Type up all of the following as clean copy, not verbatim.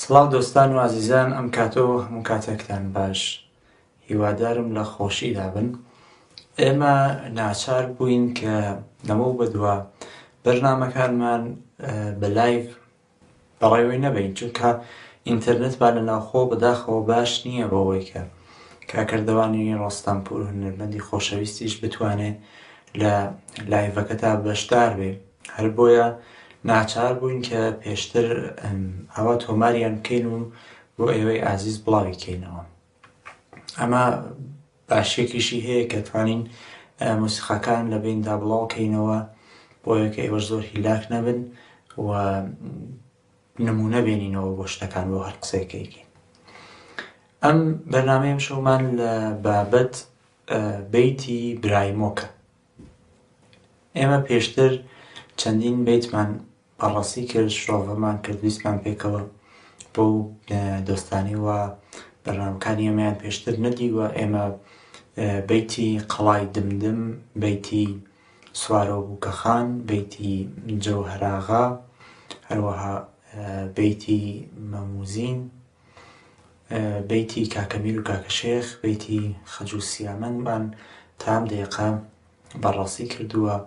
سڵاو دۆستان و عزیزان، ئەم کاتەوە هەموو کاتێکتان باش. هیوادارم لە خۆشیدا بن. ئێمە ناچار بووین کە لەمەو بەدووە بەرنامەکانمان بە لایڤ بەڕێوەی نەبین، چونکە ئینتەرنێت با لە ناوخۆ بەداخەوە باش نییە بەوەی کە کاکەردەوانی ڕۆستانپور هونەرمەندی خۆشەویستیش بتوانێت لە لایڤەکەتا بەشدار بێ. هەر بۆیە ناچار بووین کە پێشتر ئەوە تۆماریان بکەین و بۆ ئێوەی ئازیز بڵاوی بکەینەوە. ئەمە باشیەکیشی هەیە کە توانین موسیقاکان لە بیندا بڵاو بکەینەوە بۆیە کە ئێوەش زۆر هیلاک نەبن و نمونە بێنینەوە بۆ شتەکان بۆ هەر قسەیەکەیکەین. ئەم بەرنامەیەم شەومان لە بابەت بەیتی برایمۆکە. ئێمە پێشتر چەندین بەیتمان بەڕاستی کرد، شۆڤەمان کرد، ویستمان پێکەوە بۆ دۆستانی و بەرنامەکانی ئێمەیان پێشتر نەدیوە. ئێمە بەیتی قەڵای دمدم، بەیتی سوارە و بووکەخان، بەیتی جەوهەراغا، هەروەها بەیتی مەموزین، بەیتی کاکەمیر و کاکەشێخ، بەیتی خەج و سیامەنمان تا ئەم دەیقە بەڕاستی کردووە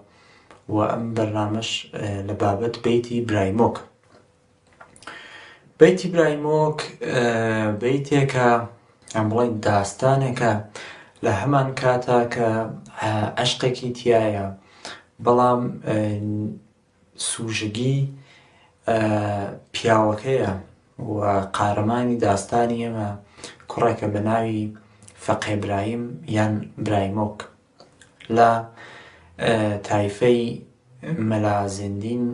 و ئەم بەرنامەش لە بابەت بەیتی برایمۆک. بەیتی برایمۆک بەیتێکە ئەم بڵێن داستانێکە لە هەمان کاتا کە عەشقێکی تایە، بەڵام سوژگی پیاوەکەیە و قارەمانی داستانی ئێمە کوڕێکە بە ناوی فەقێ برایم یان برایمۆک لە تایفەی مەلازێندین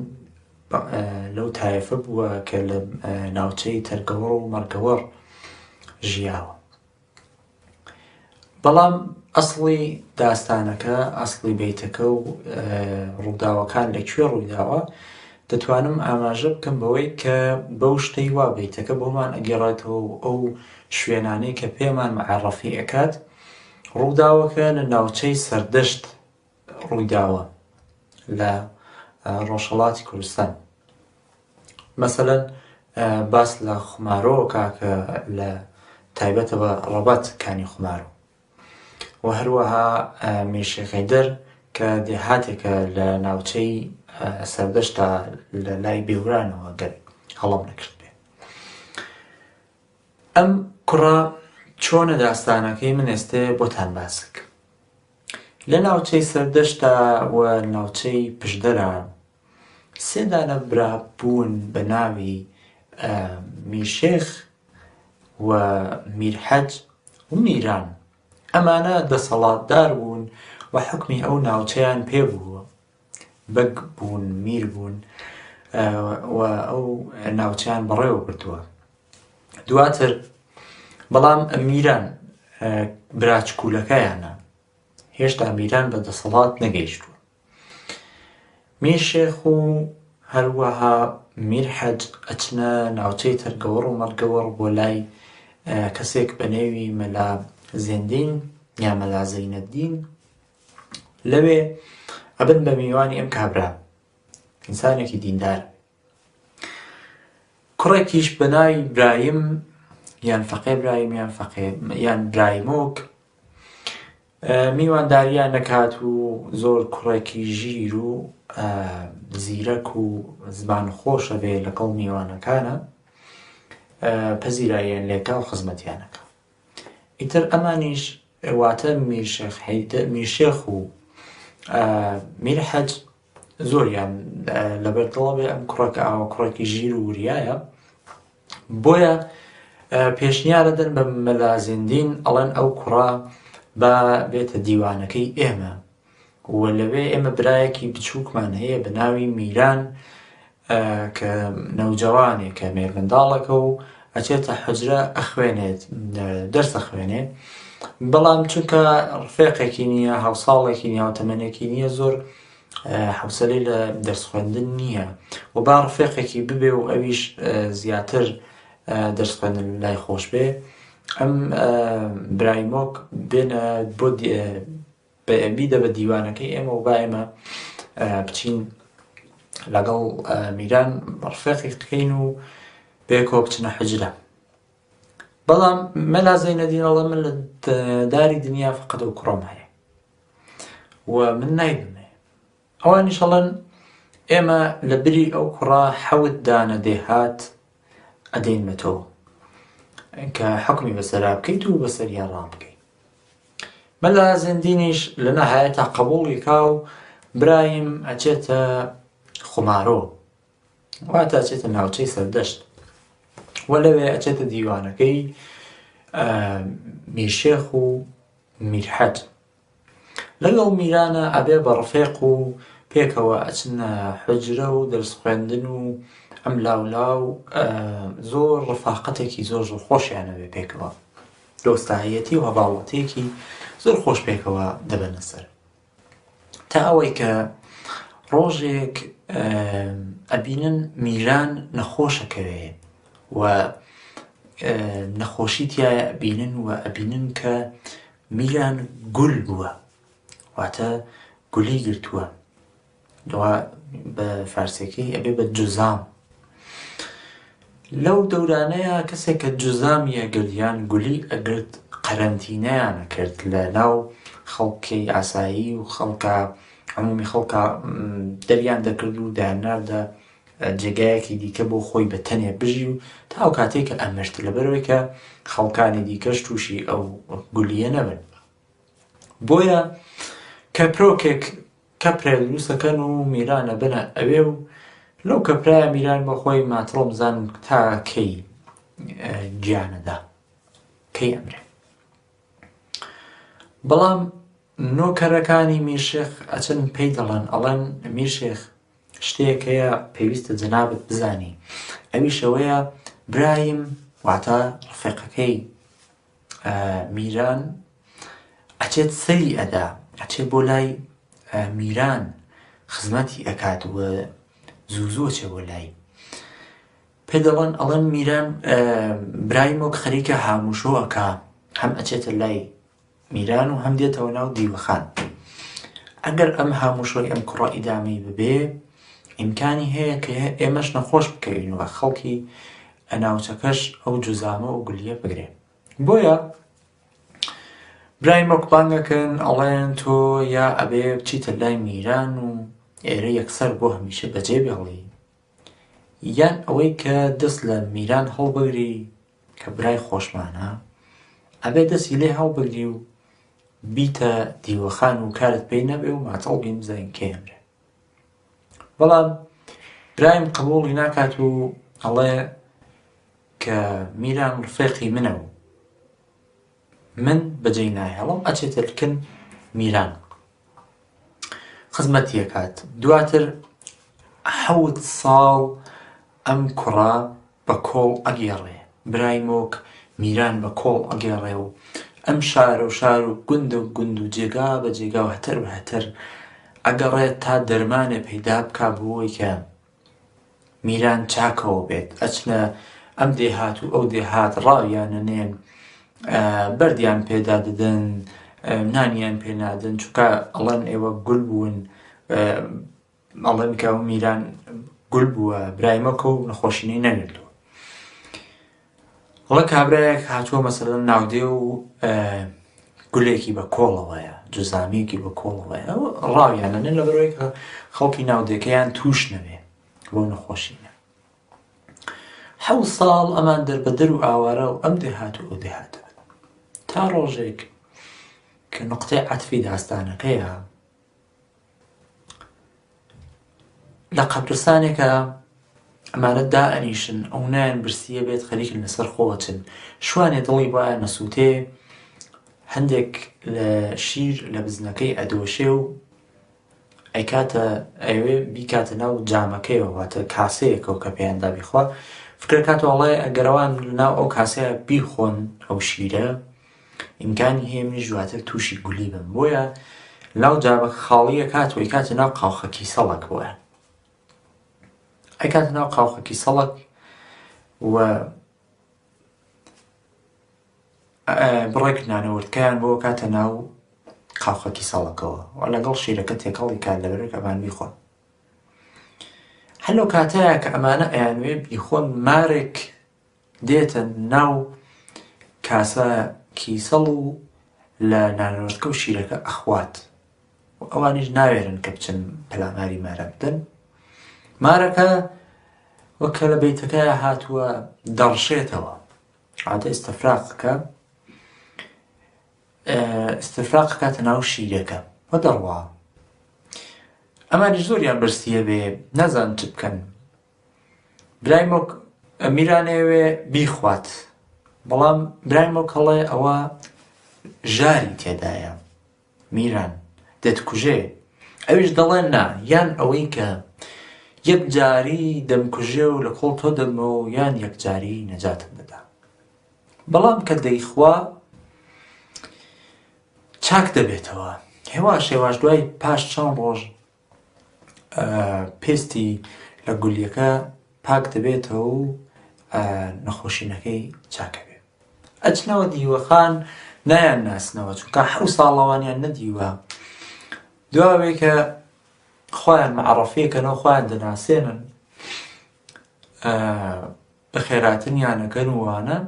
لەو تایفە بووە کە لە ناوچەی تەرگەوەڕ و مەرگەوەڕ ژیاوە. بەڵام ئەسڵی داستانەکە، ئەسڵی بەیتەکە و ڕووداوەکان لەکوێ ڕوویداوە دەتوانم ئاماژە بکەم بەوەی کە بەو شتەی وا بەیتەکە بۆمان ئەگەڕێتەوە و ئەو شوێنانەی کە پێمان مەعەرەفی ئەکات. ڕووداوەکە لە ناوچەی سەردەشت ڕوویداوە لە ڕۆژهەڵاتی کوردستان. مەسەلەن باس لە خومارۆ کاکە لە تایبەتە بە ڕەبەت کانی خومارۆ و هەروەها میرشێخ حەیدەر کە دێهاتێکە لە ناوچەی سەردەشتا لە لای بێورانەوە گەر هەڵام نەکرد بێ. ئەم کوڕە چۆنە داستانەکەی من ئێستێ بۆتان باسک. لە ناوچەی سەردەشتا و ناوچەی پشدەرە سێ دانە برا بوون بە ناوی میرشێخ و میرحەج و میران. ئەمانە دەسەڵاتدار بوون و حکمی ئەو ناوچەیان پێبووە، بەگ بوون، میر بوون و ئەو ناوچەیان بەڕێوە بردووە. دواتر بەڵام میران براچکولەکەیانە، هێشتا میران بە دەسەڵات نەگەیشتووە. میرشێخ و هەروەها میرحەج ئەچنە ناوچەی تەرگەوەڕ و مەرگەوەڕ بۆ لای کەسێک بە نێوی مەلا زێندین یا مەلا زەینەددین. لەوێ ئەبن بە میوانی ئەم کابرا، ئینسانێکی دیندار. کوڕێکیش بە ناوی برایم یان فەقێ برایم یان برایمۆک میوانداریان دەکات و زۆر کوڕێکی ژیر و زیرەک و زبان خۆشە بێ لەگەڵ میوانەکانە، پەزیراییان لێکا و خزمەتیانەکە. ئیتر ئەمانیش واتە میرشێخ و میرحەج زۆریان لەبەردڵە بێ ئەم کوڕەکە ئاوە کوڕێکی ژیر و وریایە، بۆیە پێشنیارەدەن بە مەلا زێندین ئەڵێن ئەو کوڕە با بێتە دیوانەکەی ئێمە و لەوێ ئێمە برایەکی بچووکمان هەیە بە ناوی میران کە نەوجەوانێک کە مێردمنداڵەکە و ئەچێتە حوجرە ئەخوێنێت، دەرس ئەخوێنێت، بەڵام چونکە ڕفێقێکی نییە، هەوساڵێکی نییە و تەمەنێکی نییە، زۆر حوسەلەی لە دەرس خوێندن نییە و با ڕفێقێکی ببێ و ئەویش زیاتر دەرس خوێندن لای خۆش بێ. ئەم برایمۆک بێنە بۆ بیدە بە دیوانەکەی ئێمە و با ئێمە بچین لەگەڵ میران ڕفێقی بکەین و بێکەوە بچنە حجرە. بەڵام مەلازەی نەدینەڵە من لە داری دنیا فقط و کوڕم هەیە و من نایبمێ. ئەوانیشەڵەن ئێمە لە بری ئەو کوڕا 7 دانە دێهات ئەدەینمەتەوە کە حکمی بەسەرا بکەیت و بەسەریا ڕام بکەیت. مەلازەن دینیش لە نەهایەتا قبوڵی کا و برایم ئەچێتە خومارۆ، واتە ئەچێتە ناوچەی سەردەشت و لەوێ ئەچێتە دیوانەکەی میرشێخ و میرحەج. لەگەڵ میرانە ئەبێ بە ڕفێق و پێکەوە ئەچنە حجرە و دەرس خوێندن و ئەم لاولاو زۆر ڕفاقەتێکی زۆر خۆشیانەوێ پێکەوە، دۆستایەتی و هەواڵەتێکی زۆر خۆش پێکەوە دەبەنە سەر، تا ئەوەی کە ڕۆژێک ئەبینن میران نەخۆشەکەوێ و نەخۆشی تایە ئەبینن و ئەبینن کە میران گول بووە، واتە گولی گرتووە، دوا بە فارسیەکەی ئەبێ بە جوزام. لەو دەورانەیە کەسێک کە جوزامی ئەگریان گولی ئەگرت قەرەنتینەیانە کرد لە ناو خەڵکی ئاسایی و خەڵکە عمومی خەڵکە دەریان دەکرد و دایانناردە جێگایەکی دیکە بۆ خۆی بە تەنێ بژی و تا ئەو کاتێک کە ئەمرت، لەبەرەوەی کە خەڵکانی دیکەش تووشی ئەو گولیە نەبن. بۆیە کەپرۆکێک کەپرێ دروستەکەن و میرانە بنە ئەوێ و لەو کەپرایە میران بە خۆی ماتڕۆ بزان تا کەی گیانەدا کەی ئەمرێ. بەڵام نۆکەرەکانی میرشێخ ئەچن پێی دەڵێن، ئەڵێن میرشێخ شتێک هەیە پێویستە جەنابەت بزانی، ئەویشەوەیە برایم واتە ڕفێقەکەی میران ئەچێت سەری ئەدا، ئەچێت بۆ لای میران خزمەتی ئەکات و زوو چێ بۆ لای پێ دەڵێن، ئەڵێن میران برایم وەک خەریکە هاموشۆ ئەکا، هەم ئەچێتە لای میران و هەم دێتەوە ناو دیوەخان. ئەگەر ئەم هاموشۆی ئەم کوڕە ئیدامی ببێ ئیمکانی هەیە کە ئێمەش نەخۆش بکەین و خەڵکی ئەناوچەکەش ئەو جوزامە و گولیە بگرێ. بۆیە برایم وەک بانگەکەن ئەڵێن تۆ یا ئەبێ بچیتە لای میران و ئێرە یەکسەر بۆ هەمیشە بەجێ بێڵی، یان ئەوەی کە دەست لە میران هەڵبگری کە برای خۆشمانە ئەبێ دەستی لێ هەڵبگری و بیتە دیوەخان و کارت پێی نەبێ و ماتەڵ بین بزانین کێ ئەمرێ. بەڵام برایم قبوڵی ناکات و ئەڵێ کە میران ڕفێقی منە و من بەجێی نایهێڵم، ئەچێتە لکن میران خزمەتی ئەکات. دواتر 7 ساڵ ئەم کوڕا بە کۆڵ ئەگێڕێ، برایمۆک میران بە کۆڵ ئەگێڕێ و ئەم شار و شار و گوند و جێگا بە جێگا و هەتەر بە هەتەر ئەگەڕێت تا دەرمانێ پەیدا بکا بۆی کە میران چاکەوە بێت. ئەچنە ئەم دێهات و ئەو دێهات ڕاویانەنێن، بەردیان پێدا دەدەن، نانیان پێ نادەن، چونکە ئەڵەن ئێوە گول بوون، ئەڵێن کە میران گول بووە برایمەکە و نەخۆشینەی نەگرتووە. وڵە کابرایەک هاتووە مەسەلەن ناودێ و گولێکی بە کۆڵەوەیە، جوزامێکی بە کۆڵەوەیە، ڕاویانەنێن لەبەرەوەی کە خەڵکی ناودێکەیان توش نەبێ بۆ نەخۆشینە. 7 ساڵ ئەمان دەربەدەر و ئاوارە و ئەم دێهات و ئەو دێهاتە تا ڕۆژێک کە نقطەی عەتفی داستانەکەیە لە قەبرستانێکە ئەمانە دائەنیشن، ئەو نایەن برسیە بێت خەریکن لەسەر خۆچن، شوانێ دڵی وایە نەسووتێ، هەندێک لە شیر لە بزنەکەی ئەدۆشێ و ئەیکاتە ئەوێ بیکاتە ناو جامەکەیەوە، واتە کاسەیەکەوە کە پێیاندا بیخوا، فکرەکاتەوەڵێ ئەگەرەوان ناو ئەو کاسەیە بیخۆن ئەو شیرە ئیمکانی هەیە منیش دواتر تووشی گولی بم. بۆیە ناو جامە خاڵیە کاتەوە ئیکاتە ناو قاوخەکی سەڵک، بۆیە ئەیکاتە ناو قاوخەکی سەڵک و بڕێک نانەوردکەیان بۆ کاتە ناو قاوخەکی سەڵکەوە و لەگەڵ شیرەکە تێکەڵی کات لەبەرێک ئەمان بیخۆن. هەلو کاتەیە کە ئەمانە ئەیانوێ بیخۆن مارێک دێتە ناو کاسە کیسەڵ و لە نانەوەتکە و شیرەکە ئەخوات و ئەوانیش ناوێرن کە بچن پەلاماری مارە بدەن. مارەکە وەکە لە بەیتەکەیە هاتووە دەڕشێتەوە، عادە ئستفراق کاتە ناو شیرەکە وە دەڕوا. ئەمانیش زۆریان برسیە بێ نەزان چ بکەن. برای مۆک میرانەوێ بیخوات، بەڵام برای مۆک هەڵێ ئەوە ژاری تێدایە، میران دەتکوژێ. ئەویش دەڵێن نا، یان ئەوەی کە یەک جاری دەمکوژێ و لە کۆڵ تۆ دەمەوە، یان یەک جاری نەجاتم دەدا. بەڵام کە دەیخوا چاک دەبێتەوە، هێواش دوای پاش چەند ڕۆژ پێستی لە گولیەکە پاک دەبێتەوە و نەخۆشینەکەی چاکە بێ. ئەچنەوە دیوەخان نایان ناسنەوە، چونکە 7 ساڵەوانیان نەدیوە. دواوێ کە خۆیان مەعرەفیەکەنەوە، خۆیان دەناسێنن، بە خێراتنیانەکەن وانە،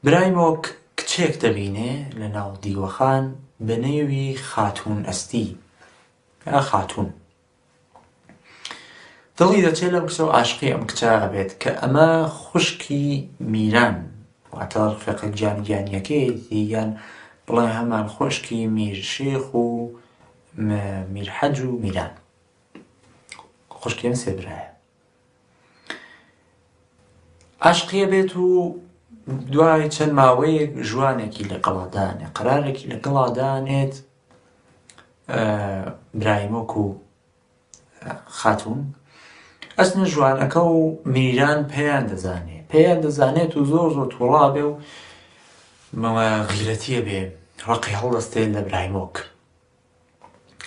برایمەوە کچێک دەبینێ لە ناو دیوەخان بە نێوی خاتوون ئەستی یا خاتوون. دڵی دەچێت لەم کچە و عاشقی ئەم کچە بێت کە ئەمە خوشکی میران، واتە ڕفیقە گیانیەکەیەتی، یان بڵێ هەمان خوشکی میرشێخ و میرحەج و میران، خوشکیان سێ برایە. عاشقیە بێت و دوای چەند ماوەیەک ژوانێکی لەگەڵادانێ، قەرارێکی لەگەڵادانێت برایمۆک و خاتوون. ئەسنە ژوانەکە و میران پێیان دەزانێت و زۆر تووڕا بێ و غیرەتیە بێ، ڕقی هەڵدەستێت لە برایمۆک.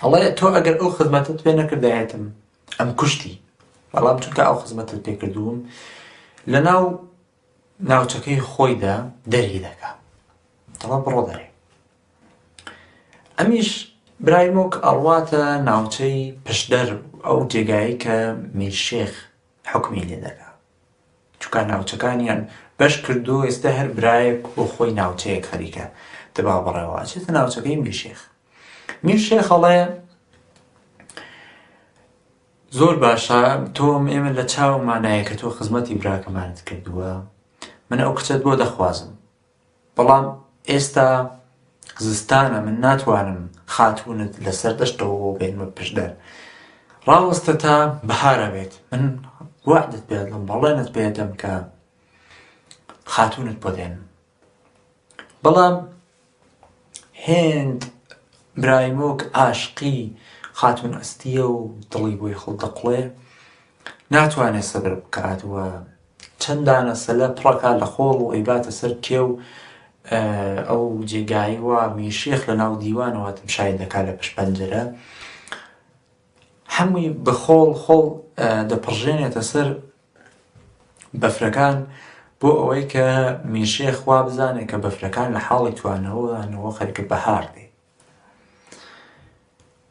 هەڵێ تۆ ئەگەر ئەو خزمەتت پێ نەکردایەتم ئەم کوشتی، بەڵام چونکە ئەو خزمەتت پێ کردووم لە ناوچەکەی خۆیدا دەری دەکا، دەڵێ بڕۆ دەرێ. ئەمیش برایمۆک ئەڕواتە ناوچەی پشدەر، ئەو جێگایی کە میرشێخ حکمی لێ دەکا، چونکە ناوچەکانیان بەش کردو، ئێستا هەر برایەک بۆ خۆی ناوچەیەک خەریکە دەبا بڕێەوە، ئەچێتە ناوچەکەی میرشێخ. میرشێخ هەڵێ زۆر باشە، تۆم ئێمە لە چاومانایە کە تۆ خزمەتی براکەمانت کردووە، من ئەو کچەت بۆ دەخوازم، بەڵام ئێستا زستانە، من ناتوانم خاتوونت لەسەر دەشتەوە بۆ بێنمە پشدەر، ڕاوەستە تا بەهارە بێت، من وعدت پێدەم، بەڵێنت پێدەم کە خاتوونت بۆ دێنم. بەڵام هێند برایمۆک عاشقی خاتوون ئەستیە و دڵی بۆی خڵ دەقڵێ، ناتوانێت سەبر بکات و چەندانە سەلە پڕەکە لە خۆڵ و ئەیباتە سەر کێ و ئەو جێگایی وە میرشێخ لە ناو دیوانەوە تمشای دەکا لە پشت پەنجەرە، هەمووی بە خۆڵ دەپڕژێنێتە سەر بەفرەکان بۆ ئەوەی کە میرشێخ وا بزانێت کە بەفرەکان لە حاڵی توانەوەدانەوە خەریکە بەهار دێ.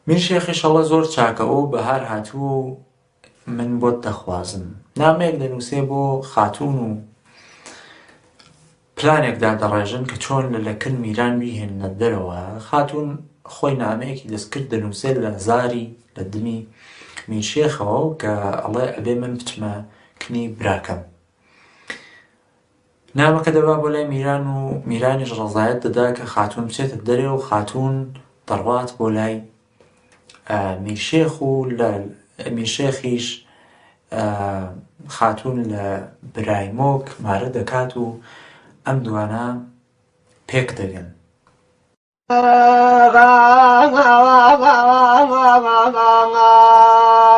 میرشێخیش هەڵە زۆر چاکە، ئەو بەهار هاتووە و من بۆت دەخوازم، نامەیەک دەنووسێ بۆ خاتوون و پلانێکدا دەڕێژن کە چۆن لەکن میران بیهێنە دەرەوە. خاتوون خۆی نامەیەکی دەستکرد دەنووسێت لە زاری لە دمی میرشێخەوە کە ئەڵێ ئەبێ من بچمە کنی براکەم. نامەکە دەبا بۆ لای میران و میرانیش ڕەزایەت دەدا کە خاتوون بچێتە دەرێ و خاتوون دەڕوات بۆ لای میرشێخ و لە میرشێخیش خاتوون لە برایمۆک مارە دەکات و ئەم دوانە پێک دەگەن.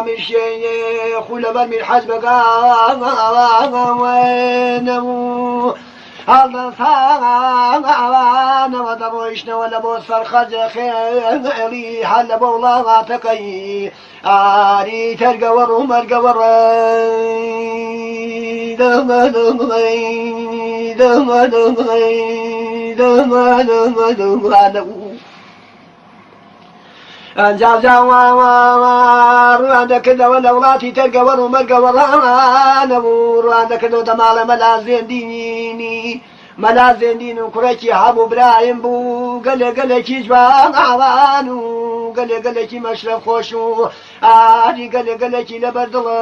میرشێخ و لەبەر میرحەج بەگا هەڵدەسانەوە دەڕۆیشتنەوە لە بۆ سەرخەرجە خێڵی هەر لە بۆ وڵاتەکەی ئاری تەرگەوەڕ و مەرگەوەڕ جا ڕوان دەکردەوە لە وڵاتی تەرگەوەڕ و مەرگەوەڕانەبوو ڕوان دەکردەوە دەماڵە مەلا زێندینی مەلا زێندین و کوڕێکی هەبوو برایم بوو گەلێکی جوان ئاوان و گەلێکی مەشرەف خۆش و ئاری گەلێکی لەبەر دڵێ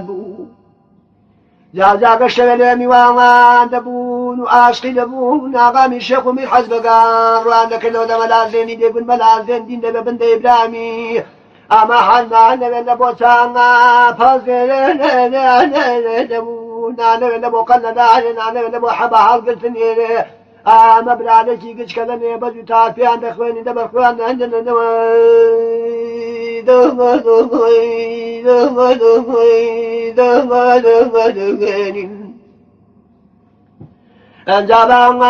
بوو جاجاگە شەوێ لێ میوان دەبوون و ئاشقی دەبوون ئاغامی شێخ و میر حەز بەگان ڕوان دەکردەوە دە مەلا زێنی دەبوون مەلا زێندین دەبێ بندەی برامی ئەمە حەزمان دەبێت لە بۆ چاڭا پەزێ دەبوون نانەوێت لە بۆ قەنەدارێ نانەوێت لە بۆ حەبە هەڵگرتنێرێ ئەمە برانێکی گچکە لەنێ بەد و تاپیان دەخوێنی دەبەر خوێن هەندنەوە ئەنجام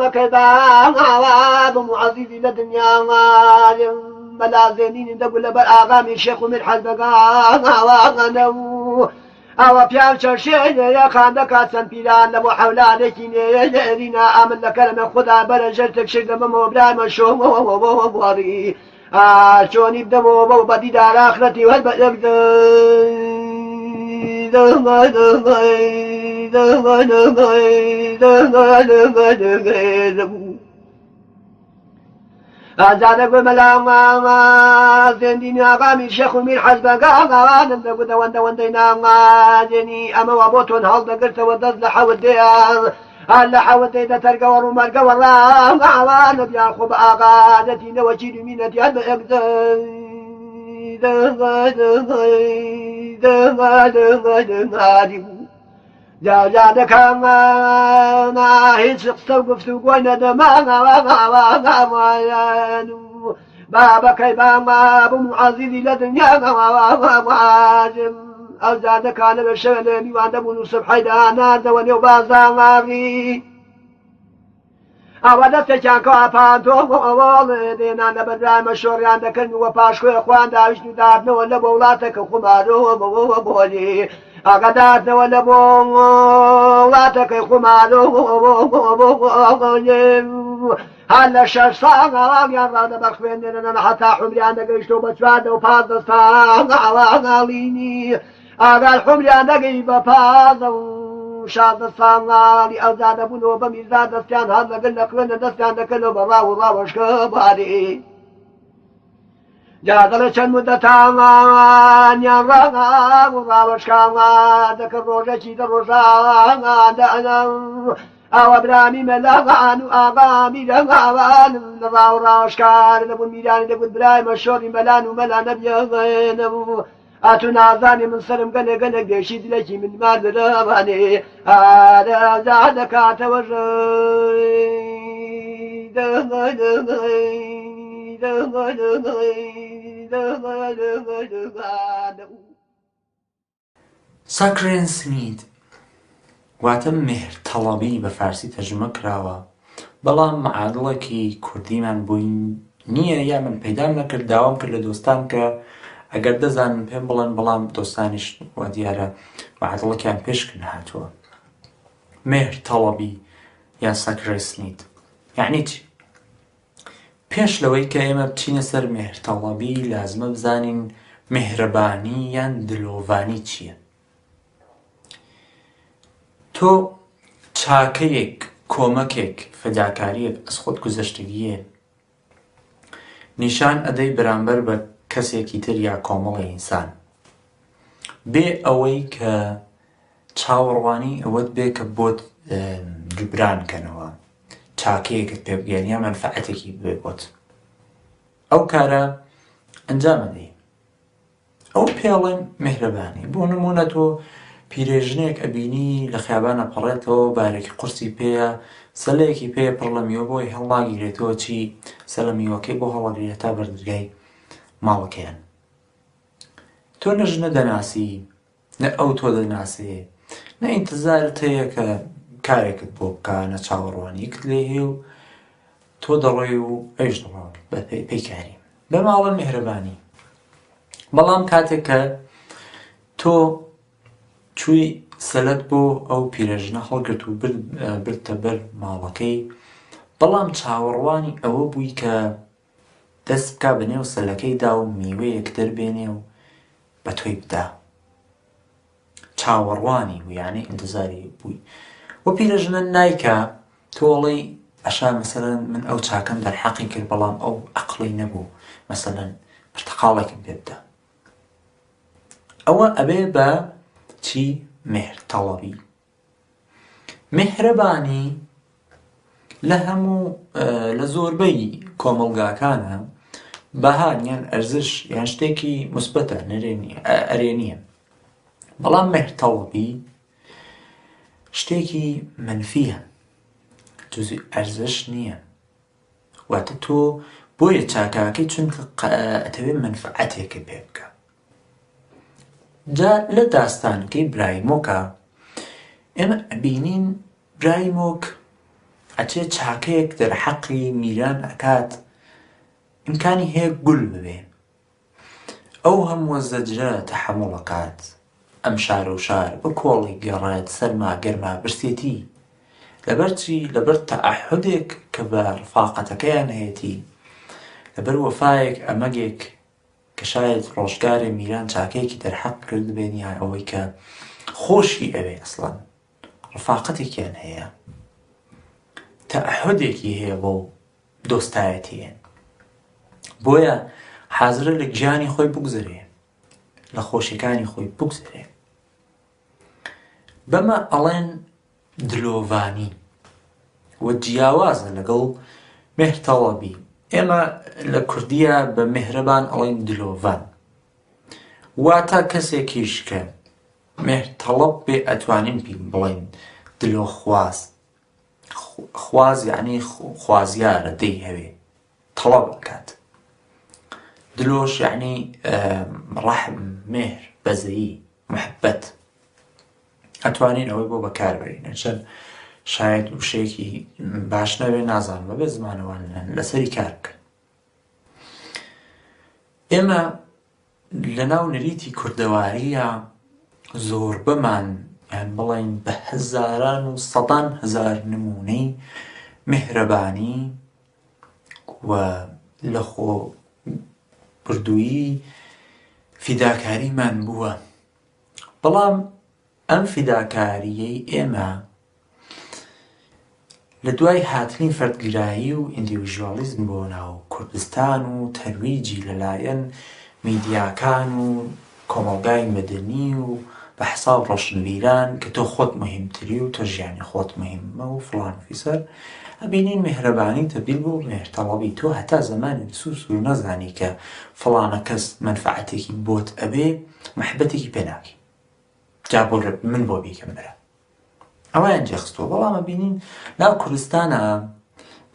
بەکەداوا بمعەزیزی لە دنیا مەلا زێنین دەبوو لەبەر ئاغامی شێخ و میر حەز بەگانەوە ئەوە پیاو چەشێنەیە خان دەکات چەند پیران لە بۆ حەولانێکی نێرینە ئامن لە کەرمە خوددا بەرە ژەر تەکشێک دەبمەوە برامە شۆمەوە بواری چۆنی بدەمەوە بەو بەدیدار ئاخرەتی هەر بەدەبوو ئازادە گوێ مەلا زێندینی ئاغامی شێخ و میر حەز بەگانم دەبوو دەوەندەوەندەی نامادێنی ئەمەوە بۆ تۆن هەڵدەگرتەوە دەست لە حەوت دێیان هەر لە حەوت دەیدە تەرگەوەڕ و مەرگەوەڕاوانە بیان خۆ بە ئاغادەتینەوە چیر و مینەتیان بە ئەگزەی جا دەکەمە هیچ قسە و گفتوگۆی نەدەمانەوەوایان و بابەکەی باما بووم عەزیزی لە دنیاواژم ئەو جادەکانە بە شەوە لە میوان دەبوون و سبحەیدا ناردەوە نێو بازاڕی ئەوە دەستێکیان کەوا پانتۆڵێ دێنان لە بەرامە شۆڕیان دەکردن وە پاشکۆی خوان داویشت و دادنەوە لە بە وڵاتەکە خومارەوە بەوە بۆلی ئاگادارنەوە لە بۆ وڵاتەکەی خومارەوە هەر لە شەش ساڵیان ڕادەبەر خوێندێنە هەتا حومریان دەگەیشتەوە بە چواردە و پازدە ساڵاڵینی ئاگار حومریان دەگەی بە پازە و شازدە ساڵی ئەوزا دەبوونەوە بە میرزا دەستیان هەر لەگەر لە خوێنە دەستیان دەکەنەوە بە ڕاو و ڕاوەشکە باری جادەڵە چەند مدەتانیان ڕاو و ڕاوەشکانە دەکرد ڕۆژێکی دە ڕۆژانە ئەوە برامی مەلاغان و ئاغامی لەغاوانم لە ڕاو ڕاوەشکار دەبوون میرانی دەبوون برای مەشۆڕی مەلان و مەلا نەبیێنەبوو ئاتو نازانی من سرم گەلێک دێشی دلێکی من مار دەدەبانێ ئارەزا دەکاتەوە ساکرێن سمید واتە مێهرتەڵەبی بە فارسی تەرجمە کراوە بەڵام معادڵێکی کوردیمان بووین نییە یا من پەیدام نەکرد داوام کرد لە دۆستان کە ئەگەر دەزانن پێم بڵێن بەڵام دۆستانیش وا دیارە معادڵێکیان پێشکن هاتووە مێهرتەڵەبی یان ساکرێسنید یعنی چی؟ پێش لەوەی کە ئێمە بچینە سەر مێهرتەڵەبی لازمە بزانین مێهرەبانی یان دلۆڤانی چییە؟ تۆ چاکەیەک کۆمەکێک فەداکاریەک ئەس خۆت گوزەشتگیە نیشان ئەدەی بەرامبەر بە کەسێکی تر یا کۆمەڵی ئینسان بێ ئەوەی کە چاوەڕوانی ئەوەت بێ کە بۆت جوبرانکەنەوە چاکەیەکت پێ بگەێن یا مەنفەعەتێکی بێ بۆت ئەو کارە ئەنجامەدەی ئەو پێڵێن مێهرەبانی بۆ نمونە تۆ پیرێژنێک ئەبینی لە خیابانە پەڕێتەوە بارێکی قورسی پێیە سەلەیەکی پێ پڕ لە میوە بۆی هەڵناگیرێتەوە چی سە لە میوەکەی بۆ هەڵەگرێت تا بەردرگای ماڵەکەیان تۆ نەژ نەدەناسی نە ئەو تۆ دەناسێ نە ئینتزارت هەیە کە کارێکت بۆ بکە نە چاوەڕوانیەکت لێ هەیە و تۆ دەڕۆی و ئەویش دەڕۆن بە پەیکاری بە ماڵە مێهرەبانی بەڵام کاتێک کە تۆ چووی سەلەت بۆ ئەو پیرەژنە هەڵگرت و بردتە بەر ماڵەکەی، بەڵام چاوەڕوانی ئەوە بووی کە دەست بکا بەنێو سەلەکەیدا و میوەیەک دەربێنێ و بە تۆی بدا. چاوەڕوانی بوو، یعنی ئینتزاری بووی. وە پیرەژنە نایکە تۆڵی ئەشا مەسەلەن من ئەو چاکەم دەرحەقی کرد بەڵام ئەو عەقڵی نەبوو، مەسەلەن پرتەقاڵێکم پێ بدە. ئەوە ئەبێ بە چی؟ مێهرتەڵەبی. مێهرەبانی لە هەموو لە زۆربەی کۆمەڵگاکانە بەهان یان ئەرزش یان شتێکی موسبەتە ئەرێنیە، بەڵام مێهرتەڵەبی شتێکی منفیە، جزئی ئەرزش نییە. واتە تۆ بۆیە چاکاکەی چونکە ئەتەوێت منفعەتێکی پێ بکە. جا لە داستانەکەی برایمۆکە ئێمە ئەبینین برایمۆک ئەچێ چاکەیەک دەرحەقی میران ئەکات، ئیمکانی هەیە گول ببێ، ئەو هەموو زەجرە تەحەموڵەکات، ئەم شار و شار بە کۆڵی گەڕێت سەرما گەرما برسێتی، لەبەر چی؟ لەبەر تەعەحودێک کە بە ڕفاقەتەکەیان هەیەتی، لەبەر وەفایەک ئەمەگێک کە شاید ڕۆژگارێ میران چاکەیەکی دەرحەق کرد بێن یا ئەوەی کە خۆشی ئەوێ ئەسڵەن ڕفاقەتێکیان هەیە، تەعەحودێکی هەیە بۆ دۆستایەتیان، بۆیە حازرە لە گیانی خۆی بگزرێ، لە خۆشیەکانی خۆی بگزرێ. بەمە ئەڵێن دلۆڤانی وە جیاوازە لەگەڵ مێهرتەڵەبی. ئێمە لە کوردیە بە مێهرەبان ئەڵێن دلۆڤان، واتە کەسێکیش کە مێهرتەڵەب بێ ئەتوانین پێ بڵێن دلۆخواز. خواز یعنی خوازیارە، دەی هەوێ تەڵەب ئەکات. دلۆش یعنی ڕەحم، مێهر، بەزەیی، محبەت. ئەتوانین ئەوەی بۆ بەکاربێنین. چەند شاید وشەیەکی باش نەوێ نازانم بەبێ زمانەوان لەسەری کار بکەن. ئێمە لەناو نەریتی کوردەواریە زۆر بەمان یان بڵێن بە هەزاران و سەدان هەزار نمونەی مێهرەبانی و لە خۆ بردوویی فیداکاریمان بووە. بەڵام ئەم فیداکاریەی ئێمە لە دوای هاتنی فەردگرایی و ئیندیڤیژوالیزم بۆ ناو کوردستان و تەرویجی لەلایەن میدیاکان و کۆمەڵگای مەدەنی و بە حساب ڕۆشنبیران کە تۆ خۆت مهمتری و تۆ ژیانی خۆت مهمە و فڵان فیسەر، ئەبینین مێهرەبانی تەبدیل بۆ مێهرتەڵەبی. تۆ هەتا زەمانی سووس و نەزانی کە فڵانە کەس منفعەتێکی بۆت ئەبێ محبەتێکی پێ ناکەی، جا بۆ من بۆ بیکەم برە، ئەوەیان جێخستووە. بەڵام ئەبینین ناو کوردستانە،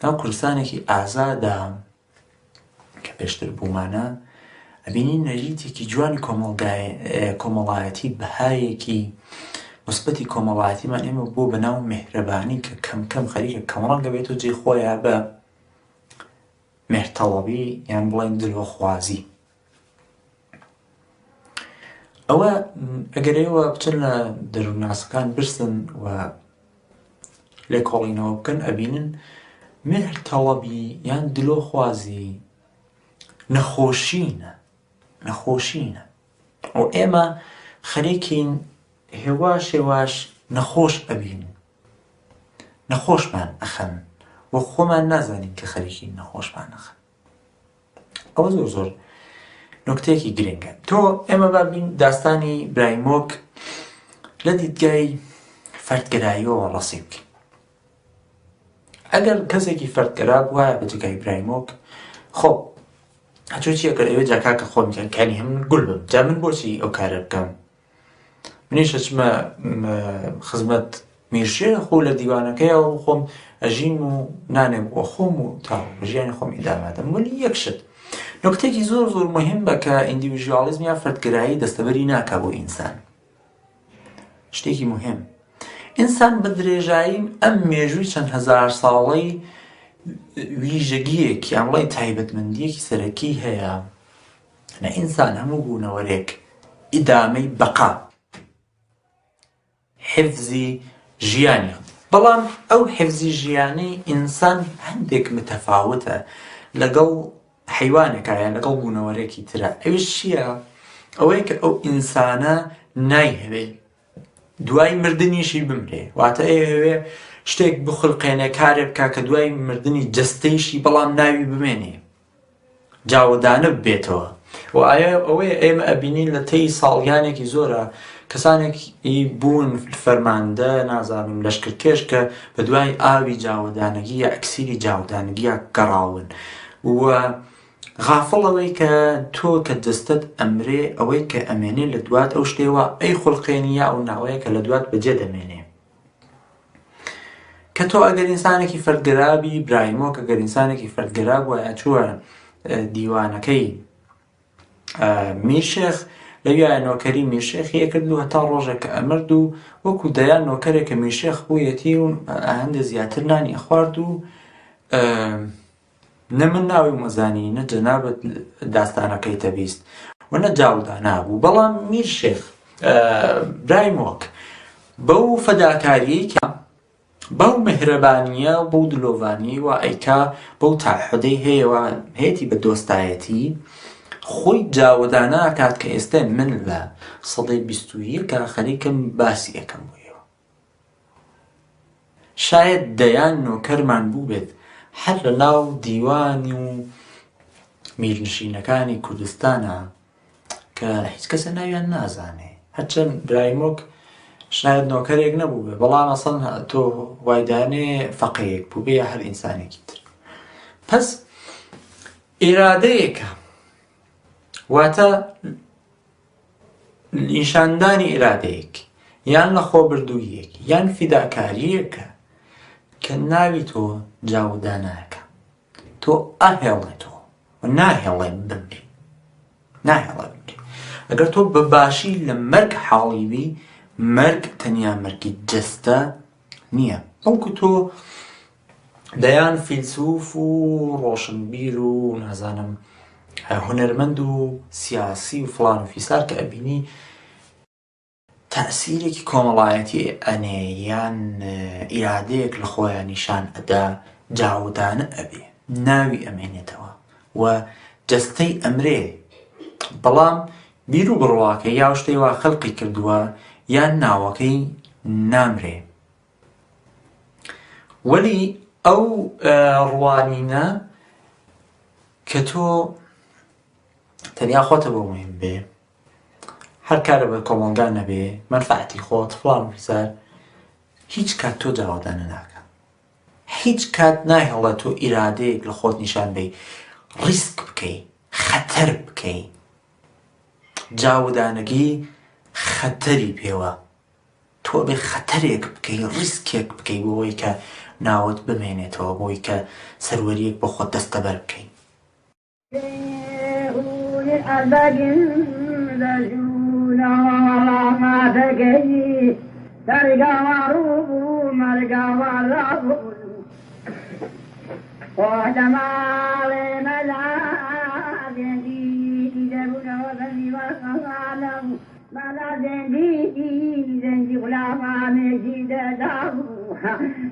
ناو کوردستانێکی ئازادە کە پێشتر بوومانە، ئەبینین نەریتێکی جوانی کۆمەڵایەتی بەهایەکی مثبەتی کۆمەڵایەتیمان ئێمە بۆ بەناو مێهرەبانی کە کەم کەم خەریکە کەم ڕەنگە بێت و جێی خۆیان بە مێهرتەڵەبی یان بڵێن دلۆخوازی. ئەوە ئەگەرەوە بچن لە دەرووناسەکان برسن و لێکۆڵینەوە بکەن، ئەبینن مێهرتەڵەبی یان دلۆخوازی نەخۆشینە. و ئێمە خەریکین هێواش هێواش نەخۆش ئەبینن، نەخۆشمان ئەخەن و خۆمان نازانین کە خەریکین نەخۆشمان ئەخەن. ئەوە زۆر زۆر نکتەیەکی گرنگە. تۆ ئێمە بابین داستانی برایمۆک لە دیدگای فەردگەراییەوە ڕەسی بکەین. ئەگەر کەسێکی فەردگەرا بوایە بە جگای برایمۆک، خۆ هەچۆچی ئەگەر ئێوە جاکاکە خۆ میکەن کانی هەم گول بم، جا من بۆچی ئەو کارە بکەم؟ منیش ئەچمە خزمەت میرشێ خۆ لە دیوانەکەیەوە خۆم ئەژین و نانێم بۆ خۆم و تاو ژیانی خۆم ئیدامەدەم. وەلی یەک شت نکتێکی زۆر زۆر مهم بە کە ئیندیڤیژوالیزم یا فەردگەرایی دەستەبەری ناکا بۆ ئینسان. شتێکی مهم، ئینسان بە درێژایی ئەم مێژووی چەند هەزار ساڵەی ویژەگیەک یان بڵێ تایبەتمەندیەکی سەرەکی هەیە لە ئینسان هەموو بوونەوەرێک ئیدامەی بەقا حفزی ژیانی. بەڵام ئەو حفزی ژیانی ئینسان هەندێک متەفاوتە لەگەڵ حیوانێکە یان لەگەڵ بوونەوەرێکی ترە. ئەوش چییە؟ ئەوەیە کە ئەو ئینسانە نایهەوێ دوای مردنیشی بمرێ، واتە ئەوێ شتێک بخڵقێنێ کارێ بکە کە دوای مردنی جەستەیشی بەڵام ناوی بمێنێ، جاودانە ببێتەوە. و ئایا ئەوەیە ئێمە ئەبینین لە تەی ساڵیانێکی زۆرە کەسانێکی بوون فەرماندە نازانم لەشکرکێش کە بە دوای ئاوی جاودانەگی یا ئەکسیری جاودانەگیە گەڕاون. و غافڵ ئەوەی کە تۆ کە دەستت ئەمرێ ئەوەی کە ئەمێنێ لە دوات ئەو شتێوە ئەی خوڵقێنیە ئەو ناوەیە کە لە دوات بەجێ دەمێنێ. کە تۆ ئەگەر ئینسانێکی فەرگرابی برایمۆ کە گەر ئینسانێکی فەرگراب وایە چووە دیوانەکەی میرشێخ لەویایە نۆکەری میرشێخی ئەکردو هەتا ڕۆژێک کە ئەمرد و وەکو دەیان نۆکەرێک کە میرشێخ بوویەتی و هەندێک زیاتر نانی ئەخوارد و نە من ناوی مەزانی نە جەنابەت داستانەکەی تەبیست و نە جاودانا بوو. بەڵام میرشێخ برایمۆک بەو فەداکاریی کە بەو مهرەبانیە بەو دلۆڤانی و ئەیکا بەو تاحودەی هەیەوە هەیەی بە دۆستایەتی خۆی جاودانە کات کە ئێستا من لە سەدەی 21 خەریکم باسی ئەەکەم بوویەوە. شاید دەیان نۆکەرمان بوو بێت هەر لە ناو دیوانی و میرنشینەکانی کوردستانە کە هیچ کەسە ناویان نازانێ، هەرچەند برایمۆک شاید نۆکەرێک نەبوو بێ، بەڵام ئەسڵ تۆ وایدانێ فەقەیەک بوو بێ یا هەر ئینسانێکی تر. پس ئیرادەیەکە، واتە نیشاندانی ئیرادەیەک یان لە خۆبردوویەک یان فیداکاریەکە کە ناوی تۆ جاودانەکە، تۆ ئەهێڵێتەوە و ناهێڵێ بمری، ناهێڵێ بمری. ئەگەر تۆ بەباشی لە مەرگ حاڵی بی، مەرگ تەنیا مەرگی جەستە نییە. ئەوکو تۆ دەیان فیلسوف و ڕۆشنبیر و نازانم هونەرمەند و سیاسی و فڵان و فیسار کە ئەبینی تەئسیرێکی کۆمەڵایەتی ئەنێ یان ئیرادەیەک لە خۆیان نیشان ئەدا، جاودانە ئەبێ، ناوی ئەمێنێتەوە و جەستەی ئەمرێ. بەڵام بیر و بڕواکە یا شتەی وا خەڵقی کردووە یان ناوەکەی نامرێ. وەلی ئەو ڕوانینە کە تۆ تەنیا خۆتە بۆ مهم بێ، هەر کارە بە کۆمەڵگا نەبێ، مەنفعەتی خۆت فڵان فیسار، هیچ کات تۆ جاودانە ناکە، هیچ کات ناهێڵە تۆ ئیرادەیەک لە خۆت نیشان بێ، ڕیسک بکەی، خەتەر بکەی. جاودانەگی خەتەری پێوە، تۆ بێ خەتەرێک بکەی، ڕیسکێک بکەی بۆی کە ناوت بمێنێتەوە، بۆی کە سەروەریەک بۆ خۆت دەستەبەر بکەی.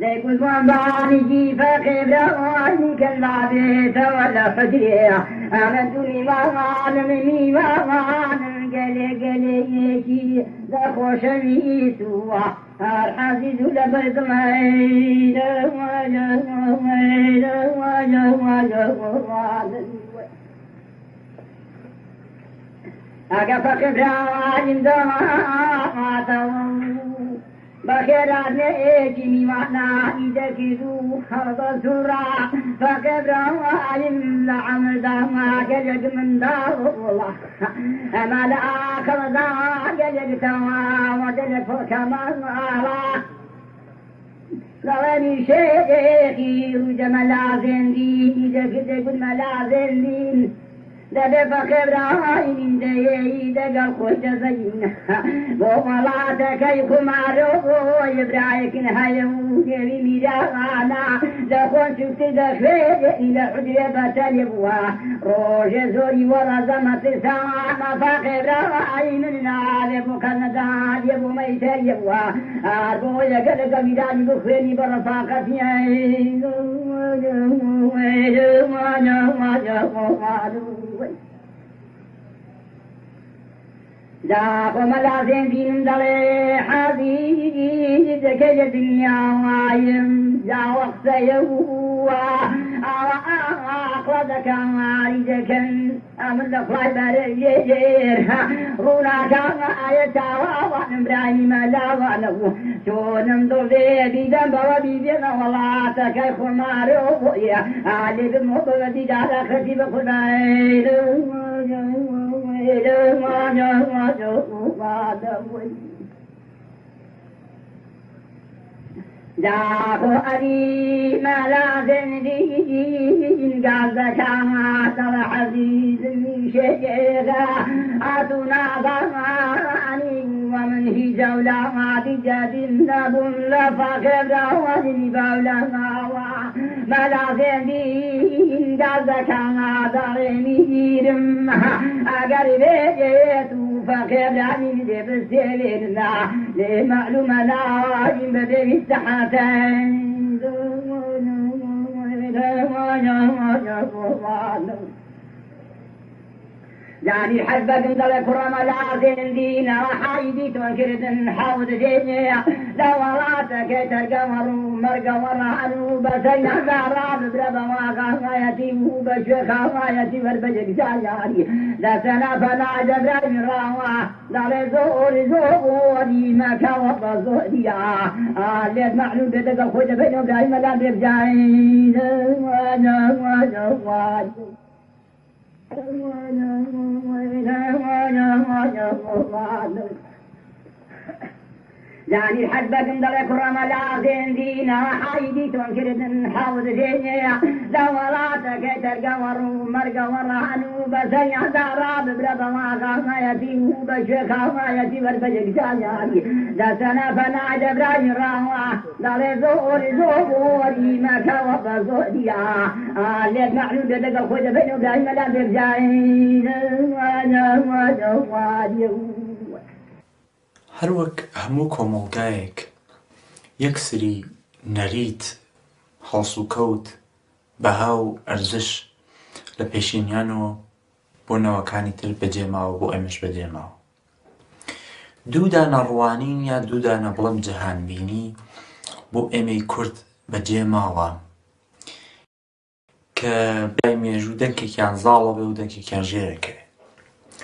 ليكون بانجي فقير رواني كالبابيت ولا حجرية آمنتني ما غانمني ما غانم قلي قليكي دخوش ميسوا الحزيز لبرد ميد وجه ميد وجه وجه أجا فقير رواني دماغ بخيرات نيجي معنا إذا كذو خلط سرع فكبر وعلم لعمل دما جلد من دار الله أما لآخر ذا جلد توا ودل فكما الله لغني شيخي وجمال زندين إذا كذا قل ملا زندين دبي فخبر عين دي دقل خوش زين وملاتك يكون معروف يبرايك نهايو يبي ميرانا دخون شفت دخل إلى حجرة بتلبوا روج زوري ورزمت ساعة فاقر رأي من نعرف كالندان يبو ميتر يبو أربو يقل قبيداني بخيني برفاقتي جاكو ملازين دين دلي حديد كي الدنيا وايم جا وقت يوه أخلدك عايدك أمن دخلاي بريجير رونا كان آيتا وان إبراهيم لا وانو شونم دوزي بيدن بوا بيدن ولا تكي خمارو بويا علي بمقبدي دادا خطيب خدايل جاكو أدي ما لازم دين قازك عاصر حزيز شيخا أتنا ضماني ومن هي جولة عدجة نبو لفاقر رواني بولا ما لازم دين قازك عاصر ميرم أقرب جيتو فاقر راني بسيرنا لمعلوم ناجم بدي السحاتين يعني حسبك انت كرم العظيم دينا وحايدي تنكرد حاود جينيا لا ولاتك ترقمر مرقى ورعنو بسينا زعراب بربا واقعيتي وبشيخ وايتي والبجك جاياري لا سنة فنا جبران راوا لا رزور زوري ما كوض زوريا ليد معلوم بدك خوجة بينهم دائما لا برجعين يعني حسبك اندل كرم العظيم دينا حايدي تنكرد حاود جينيا لا ولاتك ترقور مرقى ورعنو بسيع زعراب بربا واقعيتي وبشيخ وايتي والبجك جاياري لا سنة فنا جبران راوا لا رزور زوري ما كوض زوريا ليد معلوم بدك خوجة بينهم دائما لا برجعين هەروەک هەموو کۆمەڵگایەک یەکسری نەریت هەڵس و کەوت بەها و ئەرزش لە پێشینیانەوە بۆ نەوەکانی تر بەجێماوە بۆ ئێمەش بەجێماوە. دوو دانە ڕوانین یا دوو دانە بڵم جەهانبینی بۆ ئێمەی کورد بەجێماوە کە برای مێژوو دەنگێکیان زاڵە بێ و دەنگێکیان ژێرەکەوێ.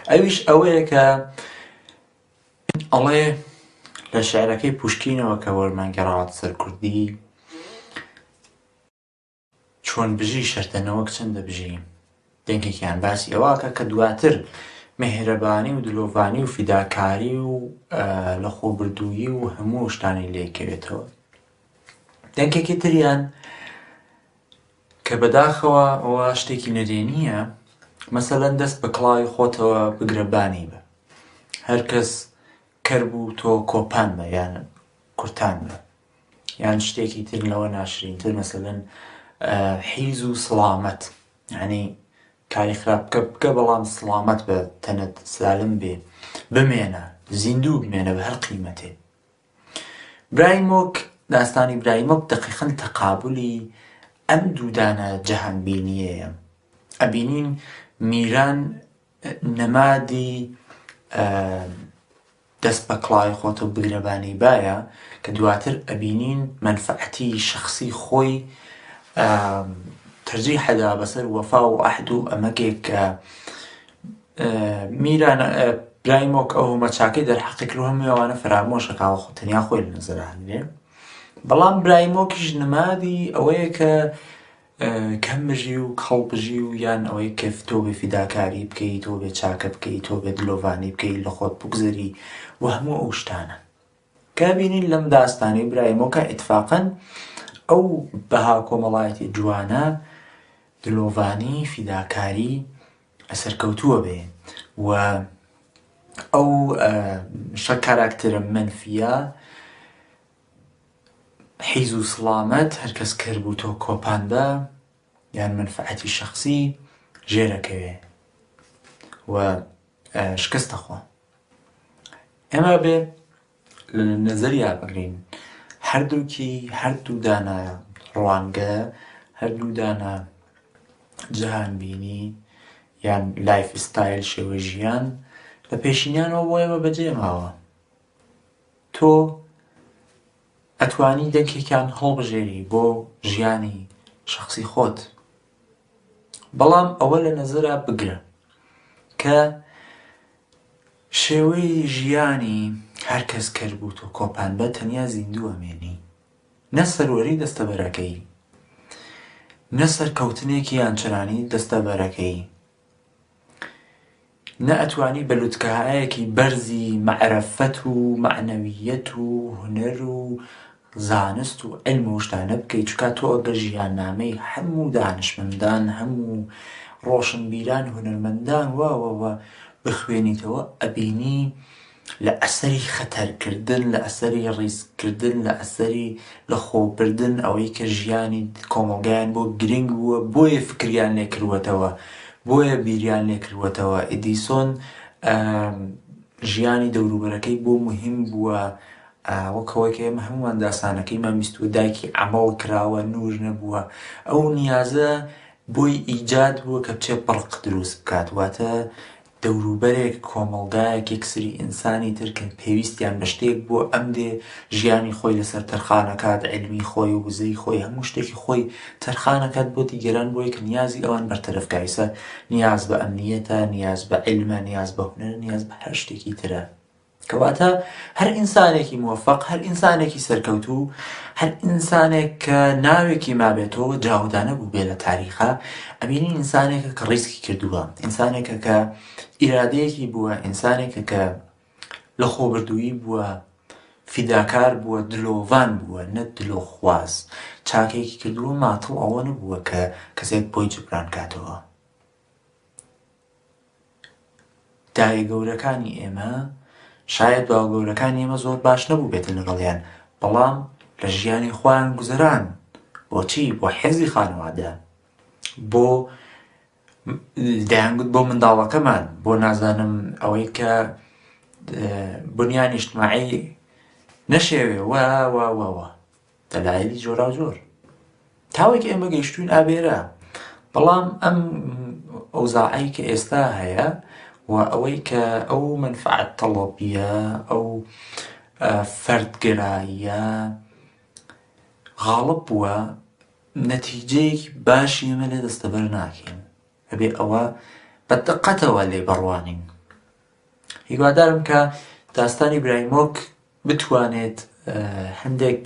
ئەویش ئەوەیە کە ئەڵێ لە شێعرەکەی پوشکینەوە کە وەرمانگەڕاوەتە سەر کوردی چۆن بژی شەرتەنەوەک چەندە بژی دەنگێکیان باسی ئەوەکە کە دواتر مێهرەبانی و دلۆڤانی و فیداکاری و لە خۆبردوویی و هەموو شتانی لێکەوێتەوە. دەنگێکی تریان کە بەداخەوە ئەوە شتێکی نەرێنیە مەسەلەن دەست بە کڵاوی خۆتەوە بگرەبانی بە هەرکەس کەربوو تۆ کۆپان بە یان کورتان بە یان شتێکی تر لەوە ناشرینتر مەسەلەن حیز و سڵامەت یعنی کاری خراپ بکە بەڵام سڵامەت بە تەنت سالم بێ بمێنە زیندوو بمێنە بە هەر قیمەتێ. برایمۆک داستانی برایمۆک دقیقاً تەقابولی ئەم دوودانە جەهانبینیەیە. ئەبینین میران نەمادی دەست بە کڵاوی خۆتە بگرەبانی بایە کە دواتر ئەبینین منفعەتی شخصی خۆی تەرجیحەدا بەسەر وەفا و عەهد و ئەمەکێک کە میران برایمۆک ئەو مەچاکەی دەرحەقیقی لەو هەموو ئەوانە فرامۆشەکاوە تەنیا خۆی لە نەزەرهانێ. بەڵام برایمۆکیش نمادی ئەوەیە کە کەم بژی و کەڵ بژی و یان ئەوەی کەف تۆ بێ فیداکاری بکەی تۆ بێ چاکە بکەی تۆ بێ دلۆڤانی بکەی لە خۆت بگزەری و هەموو ئەو شتانە کە بینین لەم داستانی برایمۆکە ئیتفاقاً ئەو بەها کۆمەڵایەتی جوانە دلۆڤانی فیداکاری ئەسەرکەوتووە بێ و ئەو شە کاراکتەرە منفیە حیز و سڵامەت هەرکەس کەربوو تۆ کۆپان بە یان منفعەتی شخصی ژێرەکەوێ و شکستە خۆ. ئێمە بێ لە نەزەریا بگرین هەردوو دانە ڕوانگە، هەردوو دانە جەهانبینی یان لایف ستایل شێوە ژیان لە پێشینیانەوە بۆ ئێمە بەجێ ماوە. تۆ ئەتوانی دەنگێکیان هەڵبژێری بۆ ژیانی شخصی خۆت، بەڵام ئەوە لە نەزەرا بگرە کە شێوەی ژیانی هەر کەس کەربوو تۆ کۆپان بە تەنیا زیندووە مێنی، نە سەروەری دەستەبەرەکەی، نە سەرکەوتنێکی یانچەرانی دەستەبەرەکەی، نە ئەتوانی بە لوتکەهایەکی بەرزی مەعرەفەت و مەعنەویەت و هونەر و زانست و علم و شتانە بکەیت، چونکە تۆ ئەگەر ژیاننامەی هەموو دانشمەندان، هەموو ڕۆشنبیران، هونەرمەندان واوەوە بخوێنیتەوە، ئەبینی لە ئەسەری خەتەرکردن، لە ئەسەری ڕیسکردن، لە ئەسەری لەخۆبردن ئەوەی کە ژیانی کۆمەڵگایان بۆ گرنگ بووە، بۆیە فکریان لێ کردوەتەوە، بۆیە بیریان لێ کردوەتەوە. ئیدیسۆن ژیانی دەوروبەرەکەی بۆ مهم بووە، وەکەوەی کە ئێمە هەمووان داسانەکەیمان بیستوە دایکی عەمەڵ کراوە، نور نەبووە. ئەو نیازە بۆی ئیجاد بووە کە بچێ بڕق دروست بکات، واتە دەوروبەرێک، کۆمەڵگایەک، یەکسری ئینسانی تر کە پێویستیان بە شتێک بۆ ئەم دێ ژیانی خۆی لەسەر تەرخانەکات، علمی خۆی و وزەی خۆی، هەموو شتێکی خۆی تەرخانەکات بۆ دیگەران، بۆی کە نیازی ئەوان بەرتەرەفکایسە، نیاز بە ئەمنیەتە، نیاز بە علمە، نیاز بە هونەر، نیاز بە هەر شتێکی ترە. کەواتە هەر ئینسانێکی موفق، هەر ئینسانێکی سەرکەوتوو، هەر ئینسانێک کە ناوێکی مابێتەوە جاودانە بوو بێ لە تاریخە، ئەبینی ئینسانێکە کە ڕیسکی کردووە، ئینسانێکە کە ئیرادەیەکی بووە، ئینسانێکە کە لە خۆبردووی بووە، فیداکار بووە، دلۆڤان بووە، نە دلۆخواز. چاکێکی کردووە ماتڵ ئەوە نەبووە کە کەسێک بۆی جبران کاتەوە. دایە گەورەکانی ئێمە شاید باو گەورەکانی ئێمە زۆر باش نەبوو بێتە لەگەڵیان، بەڵام لە ژیانی خۆیان گوزەران. بۆچی؟ بۆ حیزی خانەوادە، بۆ دەیانگوت بۆ منداڵەکەمان، بۆ نازانم ئەوەی کە بنیانی اجتماعی نەشێوێ وە دەلایلی جۆرا جۆر تاوێک ئێمە گەیشتوین ئابێرە. بەڵام ئەم ئەوزاعی کە ئێستا هەیە و ئەوەی کە ئەو منفعەت تەڵەبیە، ئەو فەردگراییە غاڵب بووە، نەتیجەیەکی باشی ئێمە لێ دەستەبەر ناکەین، ئەبێ ئەوە بەدقەتەوە لێ بەڕوانین. هیوادارم کە داستانی برایمۆک بتوانێت هەندێک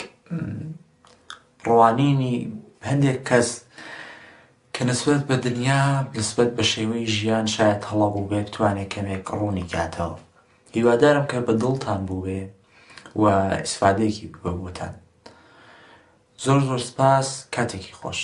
ڕوانینی هەندێک کەس کە نسبەت بە دنیا، نسبەت بە شێوەی ژیان شاید هەڵەبوو بێ، بتوانێت کەمێک ڕوونی کاتەوە. هیوادارم کە بە دڵتان بوو بێ و ئیسفادەیەکی بووە بۆتان. زۆر زۆر سپاس، کاتێکی خۆش.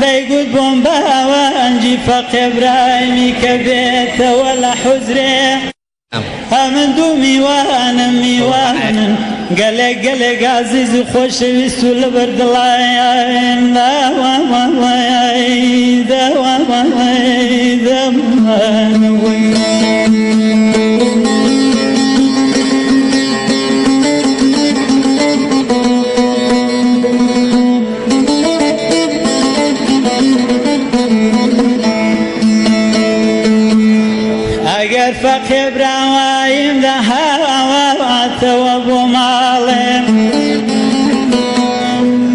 دەیگوت بۆم باوانجی فەقێبرایمی کە بێتەوە لە حوزرێ هەمن دوو میوانن گەلێک گەلێک عەزیز و خۆشەویست و لەبەر دڵایان ئەگەر فەقێ براوایم دەهاواتەوە بۆ ماڵێم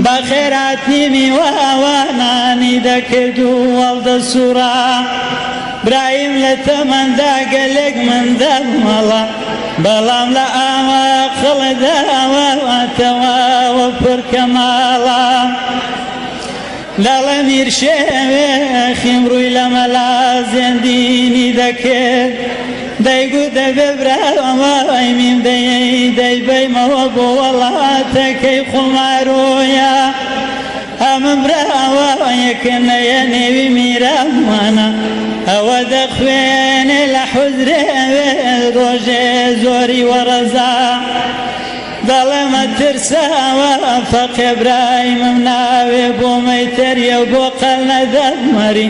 بە خێراتنی میوانانی دەکرد و وەڵدەسوڕا برایم لە تەمەندا گەلێک من دەمەڵە بەڵام لە ئاوا خەڵەداواتەوە پڕکە ماڵە دەڵێ میر شێوێخیم ڕووی لە مەلا زێندینی دەکرد دەیگوت دەبێ براوەمای میم دەیبەیمەوە بۆ وەڵاتەکەی خومارۆیە ئەمن براوەیەکە نەیە نێوی میرامانە ئەوە دەخوێنێ لە حوزرێ ڕۆژێ زۆری وەڕەزا دەڵێ مەترساوە فەقێ برایم ناوێ بۆ مەیتەریە و بۆ قەل نەدەمەری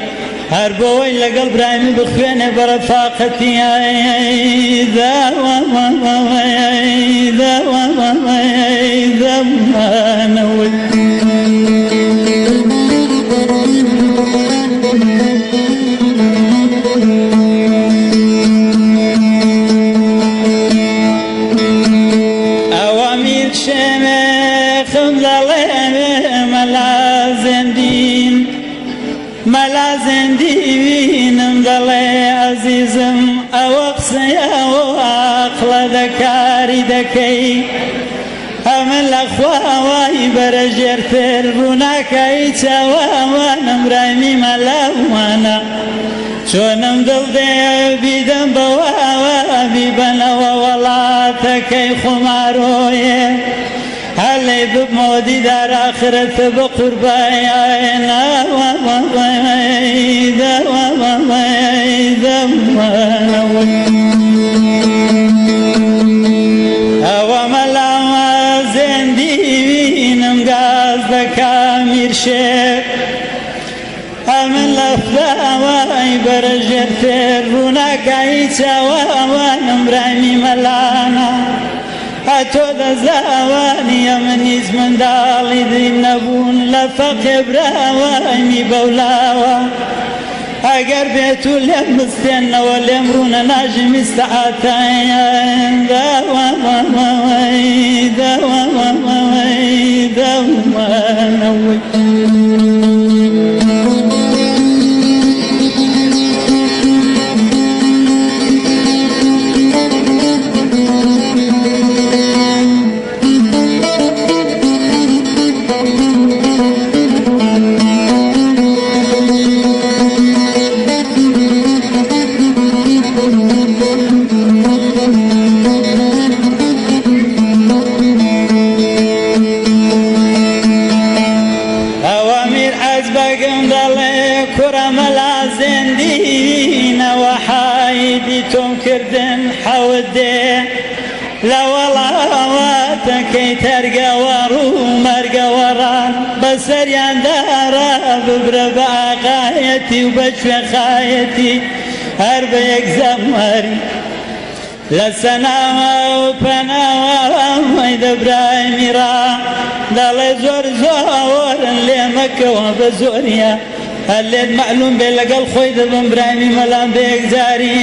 هەر بۆەوەی لەگەڵ برایمی بخوێنێ بە ڕەفاقەتی دەمانەوەی مەلا زێندینم دەڵێ عەزیزم ئەوە قسەیەوە عاقڵە دەکاری دەکەی ئەمن لە خواوای بەرەژێرتر ڕووناکایی چاوانم ڕایمی مەلاوانە چۆنم دڵ دێ بیدەم بەواوە بیبەنەوە وەڵاتەکەی خومارۆیە هەلێ ببمەوە دیدار ئاخرەتە بە ئەوە مەلاوە زێندینم گاز دەکا میرشێک ئەمن لە فلاوای بەرەژێرتر ڕووناکایی چاوانم ڕایمی مەلانە هەتۆ دەزاوانیە منیز منداڵی دین نەبوون لە فەقێ براوایمی بەولاوە ئەگەر بێت و لێم بستێنەوە لێم ڕوونە ناژی میستەعاتەیان دەوانەوەی لە وەڵاواتەکەی تەرگەوەڕ و مەرگەوەڕان بەسەریاندارە ببرە بە ئاقایەتی و بە کوێخایەتی هەر بە یەک زەمەری لە سەناوە و پەناوەی دەبرای میرا دەڵێ زۆر زۆرن لێ مەکەوە بە زۆریە هەر لێت مەعلوم بێ لەگەڵ خۆی دەبم برایمی مەلام بە یەکجاری